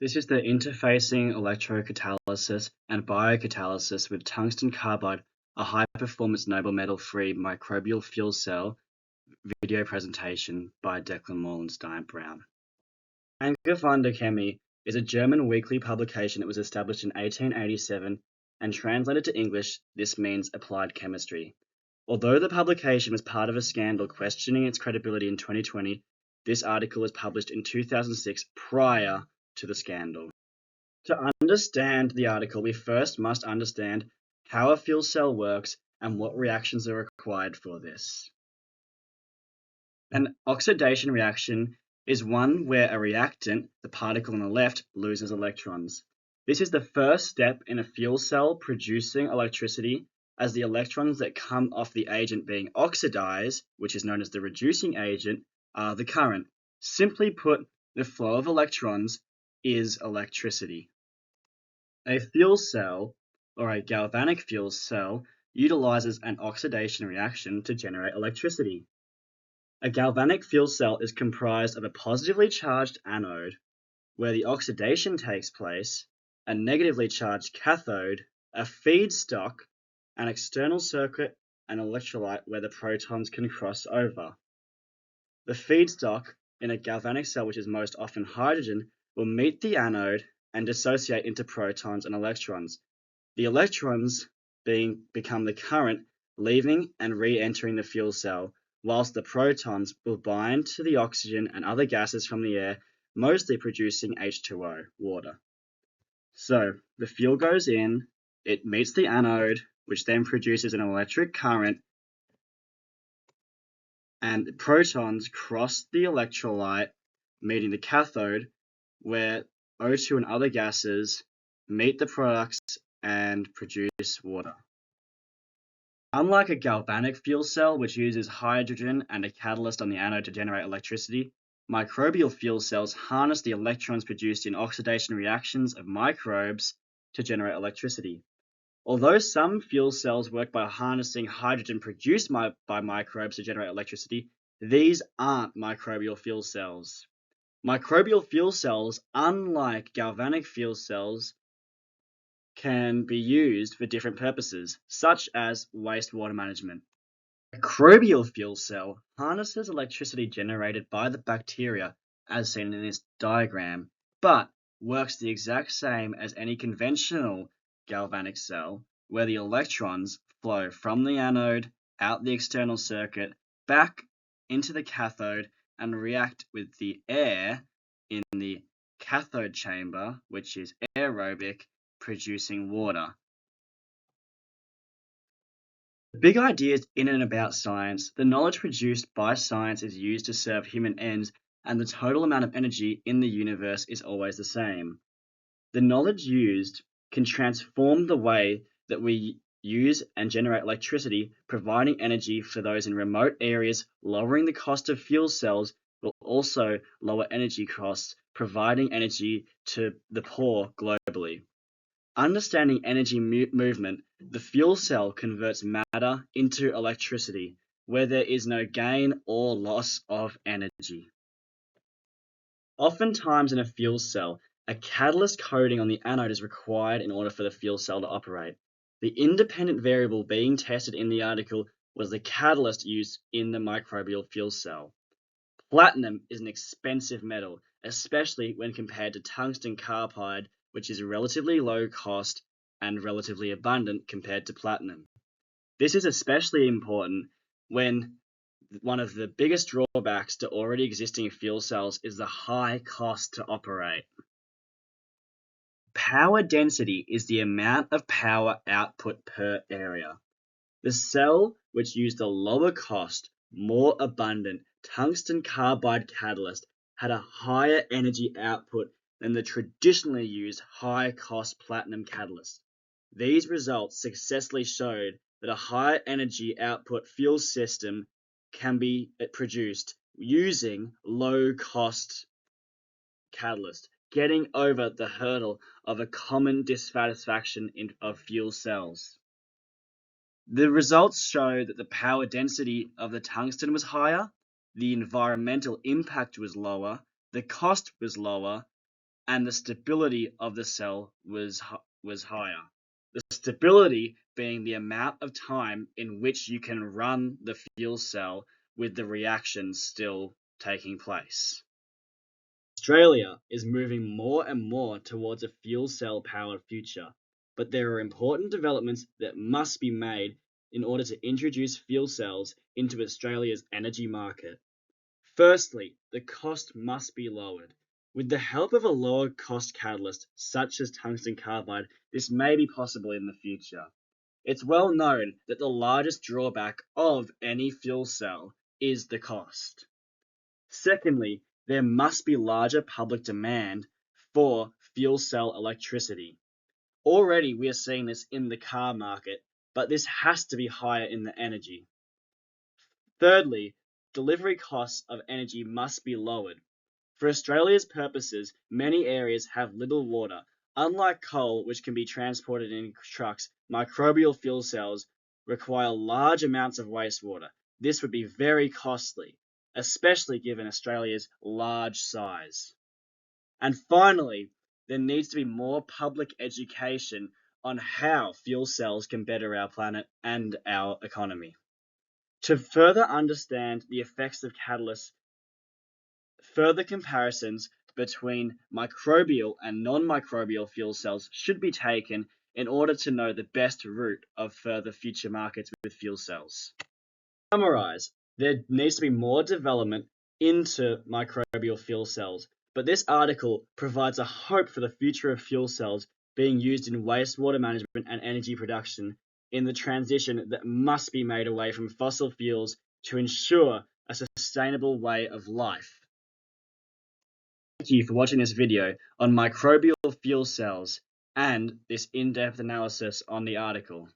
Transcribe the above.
This is the interfacing electrocatalysis and biocatalysis with tungsten carbide, a high-performance noble metal-free microbial fuel cell video presentation by Declan Morgenstein Brown. Angewandte Chemie is a German weekly publication that was established in 1887, and translated to English, this means applied chemistry. Although the publication was part of a scandal questioning its credibility in 2020, this article was published in 2006 prior to the scandal. To understand the article, we first must understand how a fuel cell works and what reactions are required for this. An oxidation reaction is one where a reactant, the particle on the left, loses electrons. This is the first step in a fuel cell producing electricity, as the electrons that come off the agent being oxidized, which is known as the reducing agent, are the current. Simply put, the flow of electrons is electricity. A fuel cell, or a galvanic fuel cell, utilizes an oxidation reaction to generate electricity. A galvanic fuel cell is comprised of a positively charged anode, where the oxidation takes place, a negatively charged cathode, a feedstock, an external circuit, and electrolyte where the protons can cross over. The feedstock in a galvanic cell, which is most often hydrogen, will meet the anode and dissociate into protons and electrons. The electrons become the current, leaving and re-entering the fuel cell, whilst the protons will bind to the oxygen and other gases from the air, mostly producing H2O, water. So the fuel goes in, it meets the anode, which then produces an electric current, and the protons cross the electrolyte, meeting the cathode, where O2 and other gases meet the products and produce water. Unlike a galvanic fuel cell, which uses hydrogen and a catalyst on the anode to generate electricity, microbial fuel cells harness the electrons produced in oxidation reactions of microbes to generate electricity. Although some fuel cells work by harnessing hydrogen produced by microbes to generate electricity, these aren't microbial fuel cells. Microbial fuel cells, unlike galvanic fuel cells, can be used for different purposes, such as wastewater management. A microbial fuel cell harnesses electricity generated by the bacteria, as seen in this diagram, but works the exact same as any conventional galvanic cell, where the electrons flow from the anode, out the external circuit, back into the cathode, and react with the air in the cathode chamber, which is aerobic, producing water. The big ideas in and about science: the knowledge produced by science is used to serve human ends, and the total amount of energy in the universe is always the same. The knowledge used can transform the way that we use and generate electricity, providing energy for those in remote areas. Lowering the cost of fuel cells will also lower energy costs, providing energy to the poor globally. Understanding energy movement, the fuel cell converts matter into electricity, where there is no gain or loss of energy. Oftentimes in a fuel cell, a catalyst coating on the anode is required in order for the fuel cell to operate. The independent variable being tested in the article was the catalyst used in the microbial fuel cell. Platinum is an expensive metal, especially when compared to tungsten carbide, which is relatively low cost and relatively abundant compared to platinum. This is especially important when one of the biggest drawbacks to already existing fuel cells is the high cost to operate. Power density is the amount of power output per area. The cell which used a lower cost, more abundant tungsten carbide catalyst had a higher energy output than the traditionally used high-cost platinum catalyst. These results successfully showed that a higher energy output fuel system can be produced using low-cost catalyst, getting over the hurdle of a common dissatisfaction of fuel cells. The results show that the power density of the tungsten was higher, the environmental impact was lower, the cost was lower, and the stability of the cell was higher. The stability being the amount of time in which you can run the fuel cell with the reactions still taking place. Australia is moving more and more towards a fuel cell powered future, but there are important developments that must be made in order to introduce fuel cells into Australia's energy market. Firstly, the cost must be lowered. With the help of a lower cost catalyst such as tungsten carbide, this may be possible in the future. It's well known that the largest drawback of any fuel cell is the cost. Secondly, there must be larger public demand for fuel cell electricity. Already we are seeing this in the car market, but this has to be higher in the energy. Thirdly, delivery costs of energy must be lowered. For Australia's purposes, many areas have little water. Unlike coal, which can be transported in trucks, microbial fuel cells require large amounts of wastewater. This would be very costly, especially given Australia's large size. And finally, there needs to be more public education on how fuel cells can better our planet and our economy. To further understand the effects of catalysts, further comparisons between microbial and non-microbial fuel cells should be taken in order to know the best route of further future markets with fuel cells. To summarize, there needs to be more development into microbial fuel cells, but this article provides a hope for the future of fuel cells being used in wastewater management and energy production in the transition that must be made away from fossil fuels to ensure a sustainable way of life. Thank you for watching this video on microbial fuel cells and this in-depth analysis on the article.